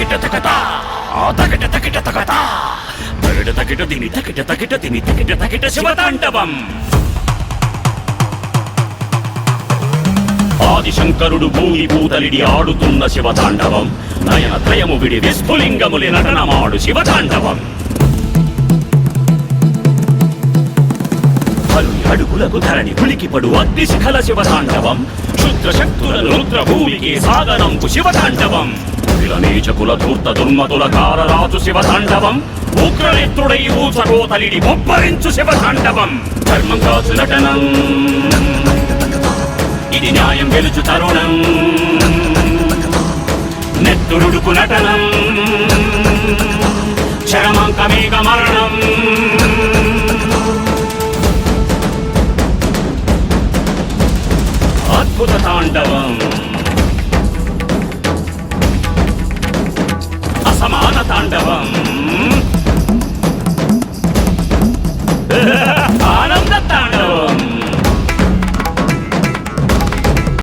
తకిట తకట తకిట తకిట తకట తకిట తకిట తిని తకిట తకిట తిని తకిట తకిట శివతాండవం. ఆదిశంకరుడు భూమి పూతలిడి ఆడుతున్న శివతాండవం. నయన త్రయము విడి విస్ఫులింగములి నటనమాడు శివతాండవం. హరుని అడుగులకు ధరణి ఉలికిపడు అగ్నిశిఖల శివతాండవం. క్షుద్ర శక్తులను రుద్రభూమికి సాగనంపు శివతాండవం. నీచకుల ధూర్త దుర్మతుల కారరాజు శివతాండవం. ఉగ్రనేత్రుడై ఊచకోతలిడి మొబ్బరించు శివతాండవం. ధర్మం కాచు నటనం, ఇది న్యాయం గెలుచు తరుణం. నెత్తురుడుకు నటనం, చరమాంకమేక మరణం. అద్భుత తాండవం.